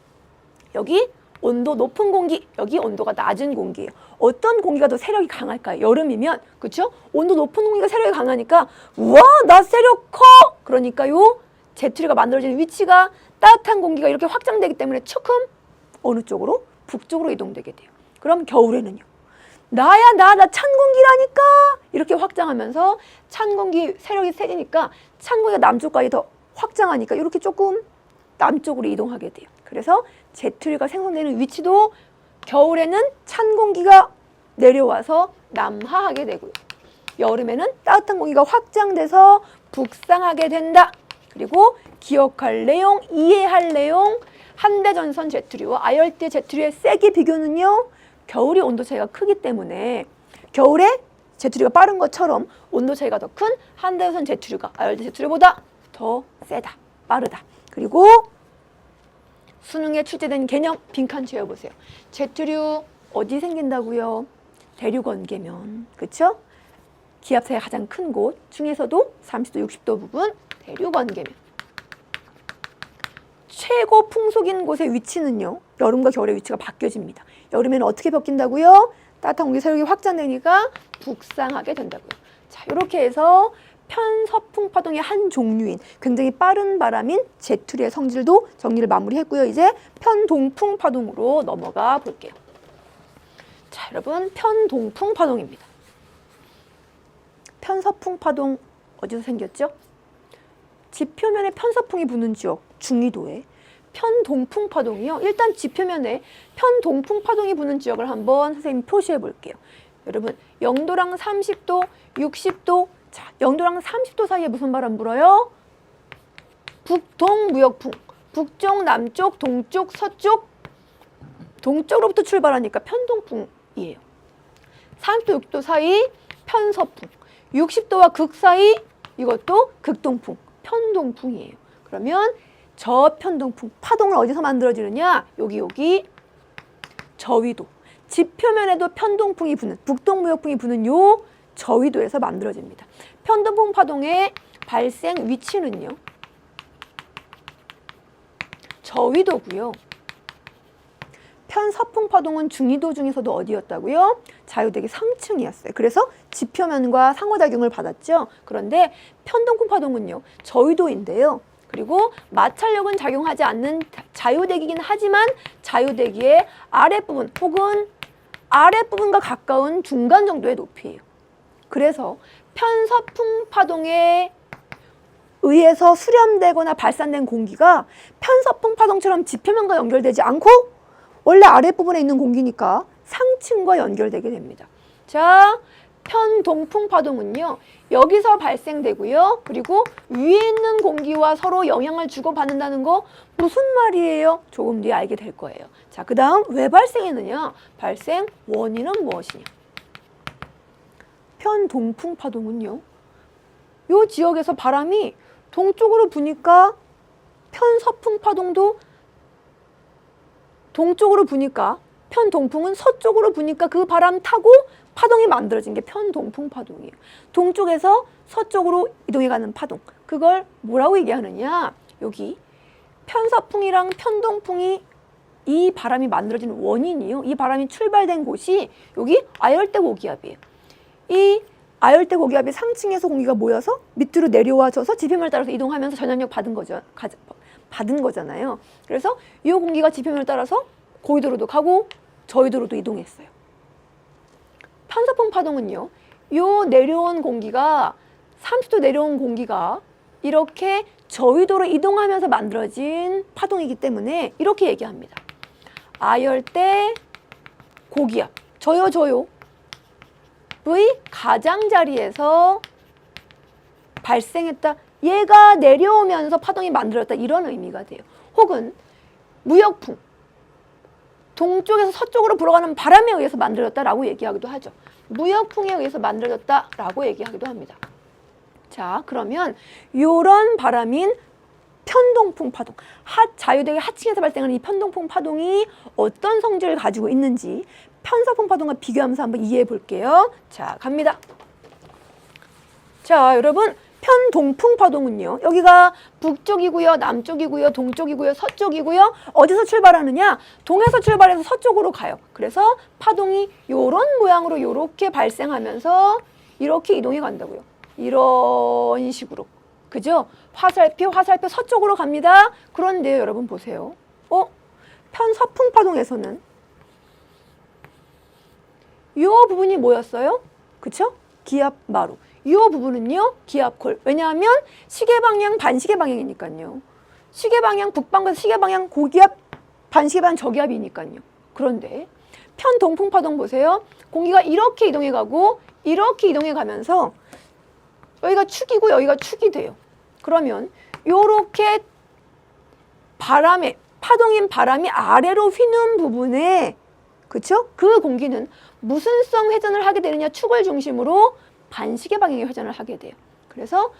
여기 온도 높은 공기, 여기 온도가 낮은 공기예요. 어떤 공기가 더 세력이 강할까요? 여름이면 그렇죠? 온도 높은 공기가 세력이 강하니까 우와, 나 세력 커! 그러니까 요 제트류가 만들어지는 위치가 따뜻한 공기가 이렇게 확장되기 때문에 조금 어느 쪽으로? 북쪽으로 이동되게 돼요. 그럼 겨울에는요. 나 찬 공기라니까 이렇게 확장하면서 찬 공기 세력이 세지니까 찬 공기가 남쪽까지 더 확장하니까 이렇게 조금 남쪽으로 이동하게 돼요. 그래서 제트류가 생성되는 위치도 겨울에는 찬 공기가 내려와서 남하하게 되고요. 여름에는 따뜻한 공기가 확장돼서 북상하게 된다. 그리고 기억할 내용, 이해할 내용, 한대전선 제트류와 아열대 제트류의 세기 비교는요. 겨울이 온도 차이가 크기 때문에 겨울에 제트류가 빠른 것처럼 온도 차이가 더 큰 한대전선 제트류가 아열대 제트류보다 더 세다, 빠르다. 그리고 수능에 출제된 개념 빈칸 채워보세요. 제트류 어디 생긴다고요? 대륙원계면, 그쵸? 기압 차이가 가장 큰 곳 중에서도 30도, 60도 부분 대륙원계면. 최고 풍속인 곳의 위치는요. 여름과 겨울의 위치가 바뀌어집니다. 여름에는 어떻게 바뀐다고요? 따뜻한 공기 세력이 확장되니까 북상하게 된다고요. 자, 이렇게 해서 편서풍 파동의 한 종류인 굉장히 빠른 바람인 제트류의 성질도 정리를 마무리했고요. 이제 편동풍 파동으로 넘어가 볼게요. 자, 여러분 편동풍 파동입니다. 편서풍 파동 어디서 생겼죠? 지표면에 편서풍이 부는 지역 중위도에 편동풍 파동이요. 일단 지표면에 편동풍 파동이 부는 지역을 한번 선생님 표시해 볼게요. 여러분 0도랑 30도, 60도. 자, 0도랑 30도 사이에 무슨 바람 불어요? 북동무역풍. 북쪽, 남쪽, 동쪽, 서쪽. 동쪽으로부터 출발하니까 편동풍이에요. 30도, 60도 사이 편서풍. 60도와 극 사이 이것도 극동풍, 편동풍이에요. 그러면 저 편동풍, 파동은 어디서 만들어지느냐? 여기 저위도. 지표면에도 편동풍이 부는, 북동무역풍이 부는 요 저위도에서 만들어집니다. 편동풍 파동의 발생 위치는요. 저위도고요. 편서풍 파동은 중위도 중에서도 어디였다고요? 자유대기 상층이었어요. 그래서 지표면과 상호작용을 받았죠. 그런데 편동풍 파동은요. 저위도인데요. 그리고 마찰력은 작용하지 않는 자유대기이긴 하지만 자유대기의 아랫부분 혹은 아랫부분과 가까운 중간 정도의 높이예요. 그래서 편서풍 파동에 의해서 수렴되거나 발산된 공기가 편서풍 파동처럼 지표면과 연결되지 않고 원래 아랫부분에 있는 공기니까 상층과 연결되게 됩니다. 자, 편동풍 파동은요. 여기서 발생되고요. 그리고 위에 있는 공기와 서로 영향을 주고받는다는 거 무슨 말이에요? 조금 뒤에 알게 될 거예요. 자, 그 다음 왜 발생했느냐? 발생 원인은 무엇이냐? 편동풍 파동은요. 요 지역에서 바람이 동쪽으로 부니까 편서풍 파동도 동쪽으로 부니까 편동풍은 서쪽으로 부니까 그 바람 타고 파동이 만들어진 게 편동풍 파동이에요. 동쪽에서 서쪽으로 이동해가는 파동. 그걸 뭐라고 얘기하느냐? 여기 편서풍이랑 편동풍이 이 바람이 만들어진 원인이요. 이 바람이 출발된 곳이 여기 아열대 고기압이에요. 이 아열대 고기압이 상층에서 공기가 모여서 밑으로 내려와져서 지표면을 따라서 이동하면서 전향력 받은 거잖아요. 그래서 이 공기가 지표면을 따라서 고위도로도 가고 저위도로도 이동했어요. 편서풍 파동은요. 요 내려온 공기가 30도 내려온 공기가 이렇게 저위도로 이동하면서 만들어진 파동이기 때문에 이렇게 얘기합니다. 아열대 고기압 저요 의 가장자리에서 발생했다. 얘가 내려오면서 파동이 만들어졌다. 이런 의미가 돼요. 혹은 무역풍. 동쪽에서 서쪽으로 불어가는 바람에 의해서 만들어졌다라고 얘기하기도 하죠. 무역풍에 의해서 만들어졌다라고 얘기하기도 합니다. 자, 그러면 이런 바람인 편동풍 파동, 자유대기 하층에서 발생하는 이 편동풍 파동이 어떤 성질을 가지고 있는지 편서풍 파동과 비교하면서 한번 이해해 볼게요. 자, 갑니다. 자, 여러분 편동풍 파동은요. 여기가 북쪽이고요. 남쪽이고요. 동쪽이고요. 서쪽이고요. 어디서 출발하느냐? 동에서 출발해서 서쪽으로 가요. 그래서 파동이 요런 모양으로 요렇게 발생하면서 이렇게 이동해 간다고요. 이런 식으로. 그죠? 화살표 서쪽으로 갑니다. 그런데 여러분 보세요. 편서풍 파동에서는 요 부분이 뭐였어요? 그쵸? 기압마루. 이 부분은요. 기압콜. 왜냐하면 시계방향 반시계 방향이니까요. 시계방향 북방과 시계방향 고기압 반시계방향 저기압이니까요. 그런데 편동풍 파동 보세요. 공기가 이렇게 이동해가고 이렇게 이동해 가면서 여기가 축이고 여기가 축이 돼요. 그러면 요렇게 파동인 바람이 아래로 휘는 부분에, 그쵸? 그 공기는 무슨 성 회전을 하게 되느냐? 축을 중심으로 반시계 방향의 회전을 하게 돼요. 그래서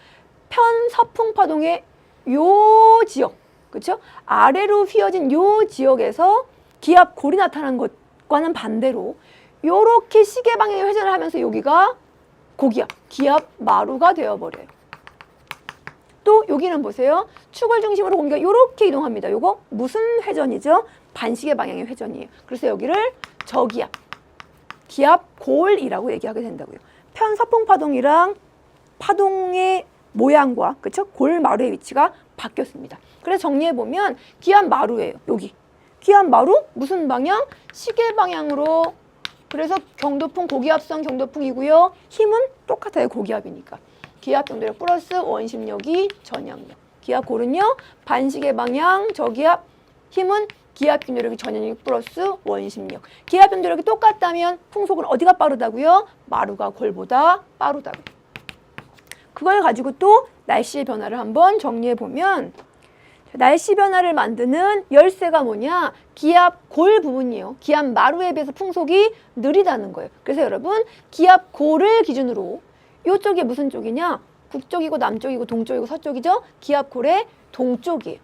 편서풍 파동의 요 지역, 그쵸? 아래로 휘어진 요 지역에서 기압 골이 나타난 것과는 반대로 요렇게 시계 방향의 회전을 하면서 여기가 고기압, 기압 마루가 되어버려요. 또 여기는 보세요. 축을 중심으로 공기가 이렇게 이동합니다. 요거 무슨 회전이죠? 반시계 방향의 회전이에요. 그래서 여기를 저기압, 기압골이라고 얘기하게 된다고요. 편서풍 파동이랑 파동의 모양과, 그쵸? 골마루의 위치가 바뀌었습니다. 그래서 정리해보면 기압 마루예요. 여기. 기압 마루 무슨 방향? 시계 방향으로. 그래서 경도풍, 고기압성 경도풍이고요. 힘은 똑같아요. 고기압이니까. 기압 정도력 플러스 원심력이 전향력. 기압골은요. 반시계 방향, 저기압. 힘은 기압 정도력이 전향력 플러스 원심력. 기압 정도력이 똑같다면 풍속은 어디가 빠르다고요? 마루가 골보다 빠르다고요. 그걸 가지고 또 날씨의 변화를 한번 정리해 보면, 날씨 변화를 만드는 열쇠가 뭐냐? 기압 골 부분이에요. 기압 마루에 비해서 풍속이 느리다는 거예요. 그래서 여러분 기압 골을 기준으로 이쪽이 무슨 쪽이냐? 북쪽이고 남쪽이고 동쪽이고 서쪽이죠? 기압 골의 동쪽이에요.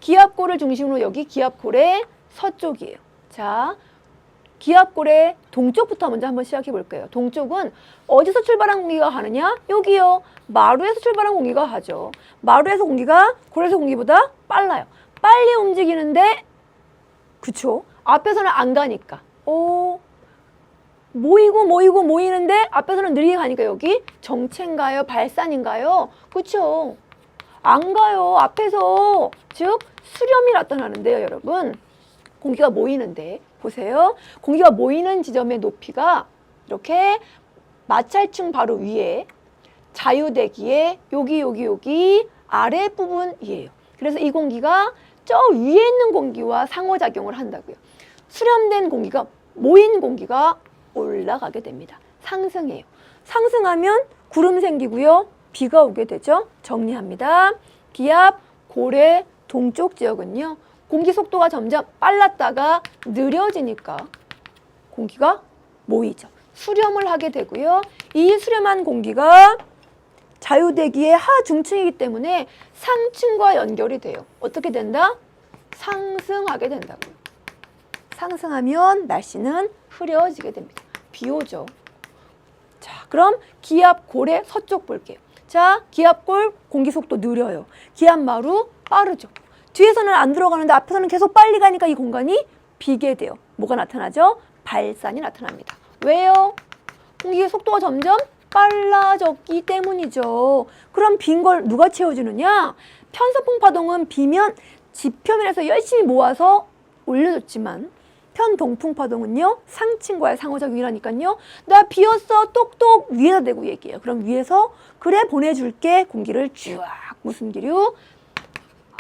기압 골을 중심으로 여기 기압 골의 서쪽이에요. 자, 기압 골의 동쪽부터 먼저 한번 시작해 볼게요. 동쪽은 어디서 출발한 공기가 가느냐? 여기요. 마루에서 출발한 공기가 가죠. 마루에서 공기가 골에서 공기보다 빨라요. 빨리 움직이는데, 그쵸? 앞에서는 안 가니까. 모이는데 앞에서는 느리게 가니까 여기 정체인가요? 발산인가요? 그쵸? 안 가요. 앞에서. 즉 수렴이 나타나는데요, 여러분. 공기가 모이는데 보세요. 공기가 모이는 지점의 높이가 이렇게 마찰층 바로 위에 자유대기의 여기 아랫부분이에요. 그래서 이 공기가 저 위에 있는 공기와 상호작용을 한다고요. 수렴된 공기가, 모인 공기가 올라가게 됩니다. 상승해요. 상승하면 구름 생기고요. 비가 오게 되죠. 정리합니다. 기압 골의 동쪽 지역은요. 공기 속도가 점점 빨랐다가 느려지니까 공기가 모이죠. 수렴을 하게 되고요. 이 수렴한 공기가 자유대기의 하중층이기 때문에 상층과 연결이 돼요. 어떻게 된다? 상승하게 된다고요. 상승하면 날씨는 흐려지게 됩니다. 비 오죠. 자, 그럼 기압골의 서쪽 볼게요. 자, 기압골 공기 속도 느려요. 기압마루 빠르죠. 뒤에서는 안 들어가는데 앞에서는 계속 빨리 가니까 이 공간이 비게 돼요. 뭐가 나타나죠? 발산이 나타납니다. 왜요? 공기의 속도가 점점 빨라졌기 때문이죠. 그럼 빈 걸 누가 채워주느냐? 편서풍 파동은 비면 지표면에서 열심히 모아서 올려줬지만 편동풍 파동은요. 상층과의 상호작용이라니까요. 나 비었어 똑똑 위에다 대고 얘기해요. 그럼 위에서 그래 보내줄게 공기를 쭉 무슨 기류?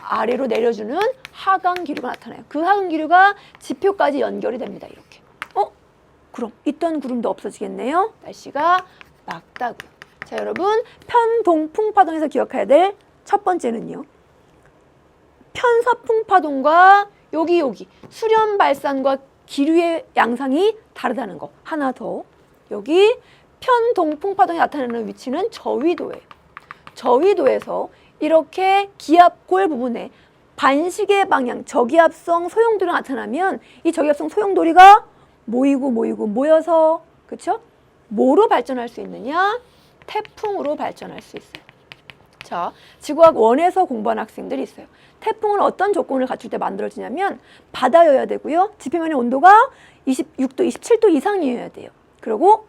아래로 내려주는 하강 기류가 나타나요. 그 하강 기류가 지표까지 연결이 됩니다. 이렇게. 그럼 있던 구름도 없어지겠네요. 날씨가 맑다고요. 자, 여러분 편동풍 파동에서 기억해야 될 첫 번째는요. 편서풍 파동과 여기 수렴 발산과 기류의 양상이 다르다는 거. 하나 더. 여기 편동풍 파동이 나타나는 위치는 저위도예요. 저위도에서 이렇게 기압골 부분에 반시계 방향 저기압성 소용돌이가 나타나면 이 저기압성 소용돌이가 모여서, 그쵸? 뭐로 발전할 수 있느냐? 태풍으로 발전할 수 있어요. 자, 지구학 1에서 공부한 학생들이 있어요. 태풍은 어떤 조건을 갖출 때 만들어지냐면 바다여야 되고요. 지표면의 온도가 26도, 27도 이상이어야 돼요. 그리고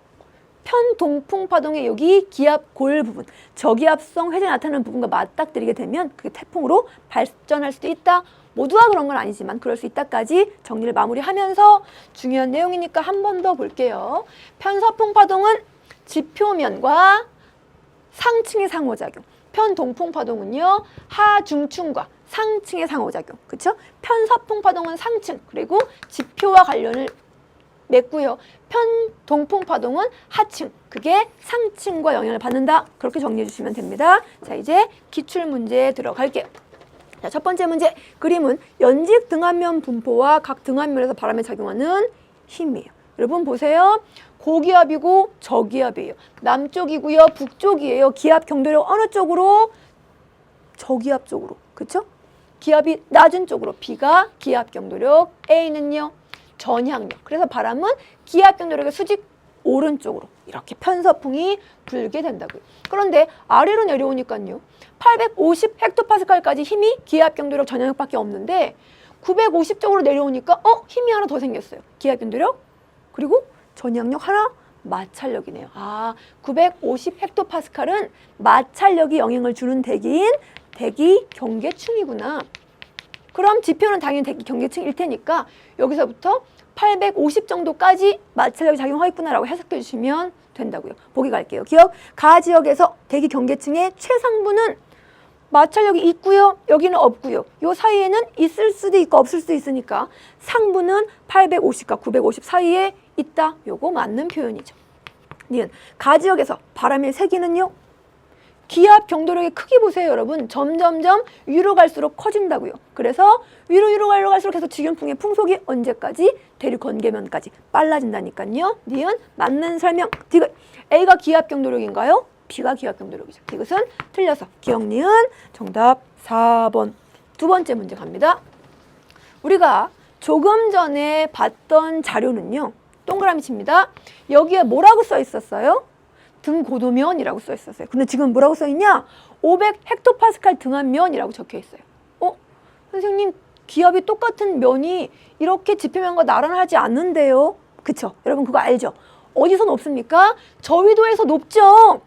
편동풍 파동의 여기 기압골 부분, 저기압성 회전이 나타나는 부분과 맞닥뜨리게 되면 그게 태풍으로 발전할 수도 있다. 모두가 그런 건 아니지만 그럴 수 있다까지 정리를 마무리하면서 중요한 내용이니까 한 번 더 볼게요. 편서풍 파동은 지표면과 상층의 상호작용. 편동풍 파동은요. 하중층과 상층의 상호작용. 그쵸? 편서풍 파동은 상층 그리고 지표와 관련을 맺고요. 동풍 파동은 하층, 그게 상층과 영향을 받는다. 그렇게 정리해 주시면 됩니다. 자, 이제 기출 문제 들어갈게요. 자, 첫 번째 문제. 그림은 연직 등압면 분포와 각 등압면에서 바람에 작용하는 힘이에요. 여러분 보세요. 고기압이고 저기압이에요. 남쪽이고요. 북쪽이에요. 기압 경도력 어느 쪽으로? 저기압 쪽으로. 그쵸? 기압이 낮은 쪽으로. B가 기압 경도력, A는요. 전향력. 그래서 바람은 기압 경도력의 수직 오른쪽으로 이렇게 편서풍이 불게 된다고요. 그런데 아래로 내려오니까요. 850 헥토파스칼까지 힘이 기압 경도력 전향력밖에 없는데 950쪽으로 내려오니까 힘이 하나 더 생겼어요. 기압 경도력 그리고 전향력 하나 마찰력이네요. 950 헥토파스칼은 마찰력이 영향을 주는 대기인 대기 경계층이구나. 그럼 지표는 당연히 대기 경계층일 테니까 여기서부터 850 정도까지 마찰력이 작용하겠구나라고 해석해 주시면 된다고요. 보기 갈게요. 기억, 가 지역에서 대기 경계층의 최상부는 마찰력이 있고요. 여기는 없고요. 요 사이에는 있을 수도 있고 없을 수도 있으니까 상부는 850과 950 사이에 있다. 요거 맞는 표현이죠. 니은, 가 지역에서 바람의 세기는요. 기압 경도력의 크기 보세요, 여러분. 점점점 위로 갈수록 커진다고요. 그래서 위로 갈수록 계속 직윤풍의 풍속이 언제까지? 대륙 건계면까지 빨라진다니까요. 니은 맞는 설명. 디귿, A가 기압 경도력인가요? B가 기압 경도력이죠. 디귿은 틀려서 기억 니은 정답 4번. 두 번째 문제 갑니다. 우리가 조금 전에 봤던 자료는요. 동그라미 칩니다. 여기에 뭐라고 써 있었어요? 등고도면이라고 써 있었어요. 근데 지금 뭐라고 써 있냐? 500 헥토파스칼 등압면이라고 적혀 있어요. 선생님, 기압이 똑같은 면이 이렇게 지표면과 나란하지 않는데요? 그쵸? 여러분 그거 알죠? 어디서 높습니까? 저위도에서 높죠?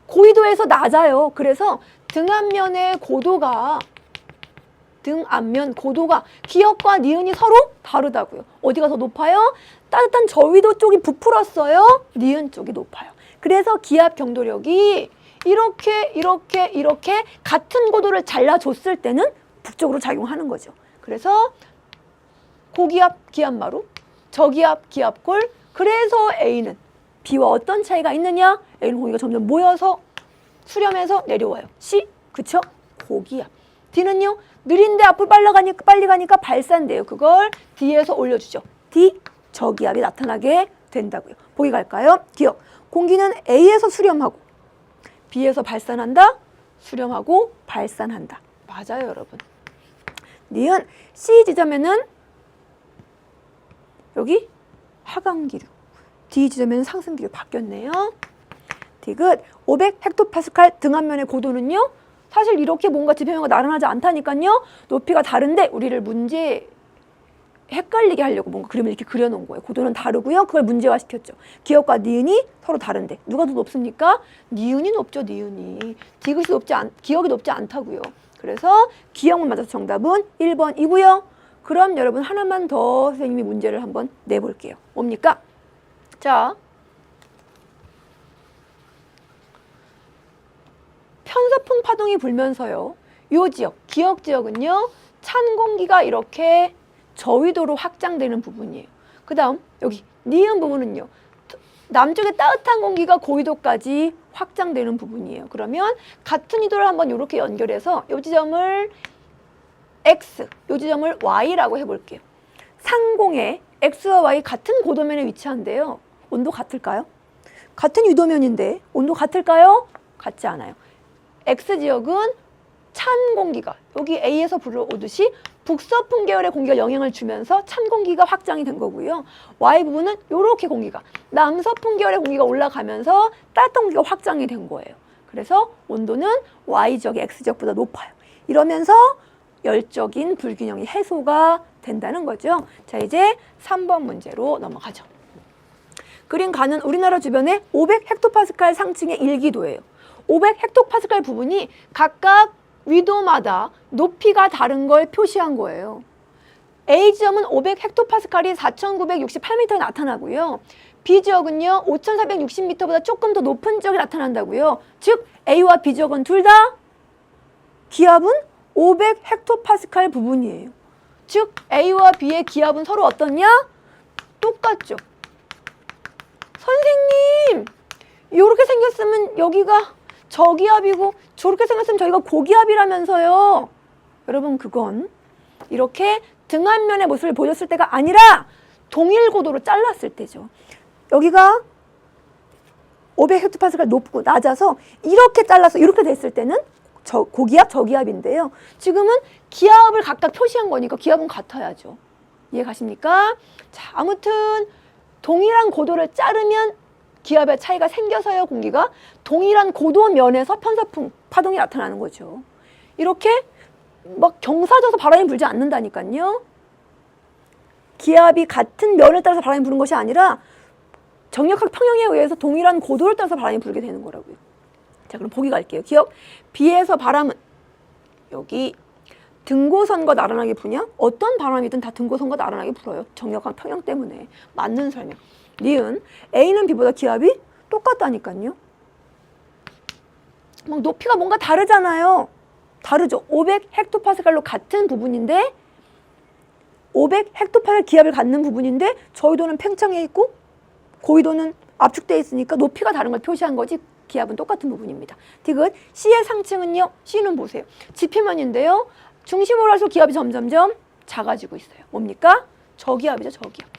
고위도에서 낮아요. 그래서 등압면의 고도가 기역과 니은이 서로 다르다고요. 어디가 더 높아요? 따뜻한 저위도 쪽이 부풀었어요. 니은 쪽이 높아요. 그래서 기압 경도력이 이렇게 같은 고도를 잘라줬을 때는 북쪽으로 작용하는 거죠. 그래서 고기압 기압마루, 저기압 기압골. 그래서 A는 B와 어떤 차이가 있느냐? A는 공기가 점점 모여서 수렴해서 내려와요. C, 그쵸? 고기압. D는요? 느린데 앞으로 빨리 가니까 발산돼요. 그걸 D에서 올려주죠. D, 저기압이 나타나게 된다고요. 보기 갈까요? 기억. 공기는 A에서 수렴하고 B에서 발산한다. 수렴하고 발산한다. 맞아요, 여러분. 니은 C 지점에는 여기 하강기류, D 지점에는 상승기류 바뀌었네요. 디귿 500 헥토파스칼 등압면의 고도는요. 사실 이렇게 뭔가 지표면과 나란하지 않다니까요. 높이가 다른데 우리를 문제 헷갈리게 하려고 뭔가 그림을 이렇게 그려놓은 거예요. 고도는 다르고요. 그걸 문제화시켰죠. 기역과 니은이 서로 다른데 누가 더 높습니까? 니은이 높죠. 니은이. 디귿이 기역이 높지 않다고요. 그래서 기역만 맞아서 정답은 1번이고요. 그럼 여러분 하나만 더 선생님이 문제를 한번 내볼게요. 뭡니까? 자, 편서풍 파동이 불면서요. 요 지역, 기역 지역은요. 찬 공기가 이렇게 저위도로 확장되는 부분이에요. 그 다음 여기 니은 부분은요. 남쪽의 따뜻한 공기가 고위도까지 확장되는 부분이에요. 그러면 같은 위도를 한번 이렇게 연결해서 이 지점을 X, 이 지점을 Y라고 해볼게요. 상공에 X와 Y 같은 고도면에 위치한데요. 온도 같을까요? 같은 유도면인데 온도 같을까요? 같지 않아요. X지역은 찬 공기가 여기 A에서 불어오듯이 북서풍 계열의 공기가 영향을 주면서 찬 공기가 확장이 된 거고요. Y 부분은 이렇게 공기가 남서풍 계열의 공기가 올라가면서 따뜻한 공기가 확장이 된 거예요. 그래서 온도는 Y지역이 X지역보다 높아요. 이러면서 열적인 불균형이 해소가 된다는 거죠. 자, 이제 3번 문제로 넘어가죠. 그림 가는 우리나라 주변에 500 헥토파스칼 상층의 일기도예요. 500 헥토파스칼 부분이 각각 위도마다 높이가 다른 걸 표시한 거예요. A지점은 500 헥토파스칼이 4,968m에 나타나고요. B지역은요. 5,460m보다 조금 더 높은 지역이 나타난다고요. 즉 A와 B지역은 둘 다 기압은 500 헥토파스칼 부분이에요. 즉 A와 B의 기압은 서로 어떻냐? 똑같죠. 선생님, 이렇게 생겼으면 여기가 저기압이고 저렇게 생겼으면 저희가 고기압이라면서요. 여러분, 그건 이렇게 등압면의 모습을 보여줬을 때가 아니라 동일 고도로 잘랐을 때죠. 여기가 500헥토파스칼 높고 낮아서 이렇게 잘라서 이렇게 됐을 때는 고기압, 저기압인데요. 지금은 기압을 각각 표시한 거니까 기압은 같아야죠. 이해 가십니까? 자, 아무튼 동일한 고도를 자르면 기압의 차이가 생겨서요, 공기가 동일한 고도 면에서 편서풍 파동이 나타나는 거죠. 이렇게 막 경사져서 바람이 불지 않는다니까요. 기압이 같은 면을 따라서 바람이 부는 것이 아니라 정력학 평형에 의해서 동일한 고도를 따라서 바람이 불게 되는 거라고요. 자, 그럼 보기 갈게요. 기억. 비에서 바람은 여기 등고선과 나란하게 부냐? 어떤 바람이든 다 등고선과 나란하게 불어요. 정력학 평형 때문에. 맞는 설명. 니은. A는 B보다 기압이 똑같다니까요. 막 높이가 뭔가 다르잖아요. 다르죠. 500헥토파스칼로 같은 부분인데 500헥토파스칼 기압을 갖는 부분인데 저위도는 팽창해 있고 고위도는 압축되어 있으니까 높이가 다른 걸 표시한 거지 기압은 똑같은 부분입니다. 디귿. C의 상층은요. C는 보세요. 지표면인데요. 중심으로 할수록 기압이 점점점 작아지고 있어요. 뭡니까? 저기압이죠. 저기압.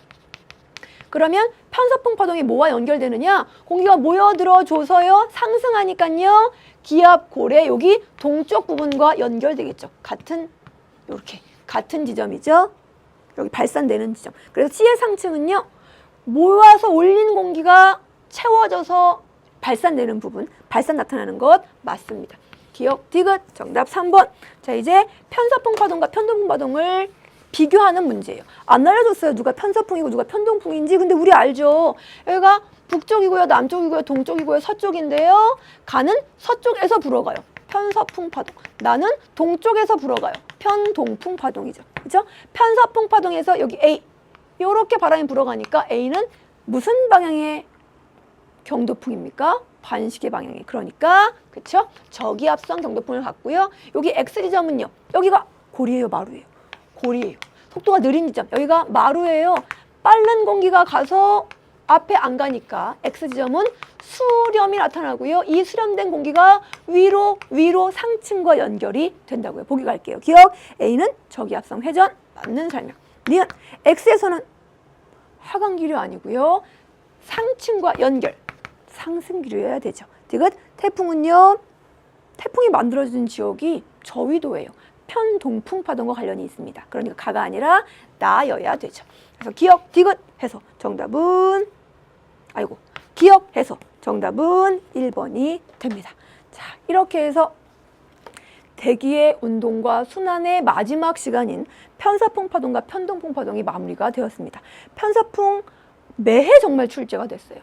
그러면 편서풍 파동이 뭐와 연결되느냐? 공기가 모여들어줘서요. 상승하니까요. 기압 고래 여기 동쪽 부분과 연결되겠죠. 이렇게 같은 지점이죠. 여기 발산되는 지점. 그래서 C의 상층은요. 모아서 올린 공기가 채워져서 발산되는 부분, 발산 나타나는 것 맞습니다. 기억, 디귿, 정답 3번. 자, 이제 편서풍 파동과 편동풍 파동을 비교하는 문제예요. 안 알려줬어요. 누가 편서풍이고 누가 편동풍인지. 근데 우리 알죠. 여기가 북쪽이고요, 남쪽이고요, 동쪽이고요, 서쪽인데요. 가는 서쪽에서 불어가요. 편서풍 파동. 나는 동쪽에서 불어가요. 편동풍 파동이죠. 그렇죠? 편서풍 파동에서 여기 A. 이렇게 바람이 불어가니까 A는 무슨 방향의 경도풍입니까? 반시계 방향이. 그러니까 그렇죠? 저기압성 경도풍을 갖고요. 여기 X 지점은요. 여기가 고리예요, 마루예요. 고리예요. 속도가 느린 지점. 여기가 마루예요. 빠른 공기가 가서 앞에 안 가니까 X 지점은 수렴이 나타나고요. 이 수렴된 공기가 위로 상층과 연결이 된다고요. 보기 갈게요. 기억. A는 저기압성 회전. 맞는 설명. 니은. X에서는 하강기류 아니고요. 상층과 연결. 상승기류여야 되죠. 디귿. 태풍은요. 태풍이 만들어진 지역이 저위도예요. 편동풍 파동과 관련이 있습니다. 그러니까 가가 아니라 나여야 되죠. 그래서 기억, 디귿 해서 정답은 기억해서 정답은 1번이 됩니다. 자, 이렇게 해서 대기의 운동과 순환의 마지막 시간인 편서풍 파동과 편동풍 파동이 마무리가 되었습니다. 편서풍 매해 정말 출제가 됐어요.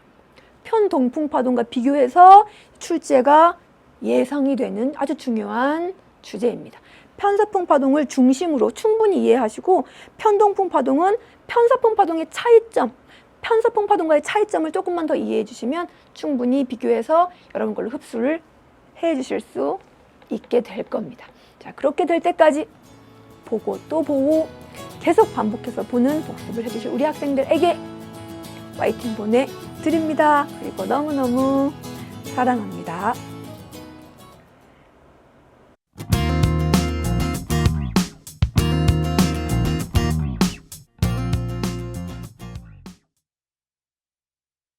편동풍 파동과 비교해서 출제가 예상이 되는 아주 중요한 주제입니다. 편서풍 파동을 중심으로 충분히 이해하시고 편동풍 파동은 편서풍 파동의 차이점, 편서풍 파동과의 차이점을 조금만 더 이해해 주시면 충분히 비교해서 여러분 걸로 흡수를 해 주실 수 있게 될 겁니다. 자, 그렇게 될 때까지 보고 또 보고 계속 반복해서 보는 복습을 해주실 우리 학생들에게 화이팅 보내드립니다. 그리고 너무너무 사랑합니다.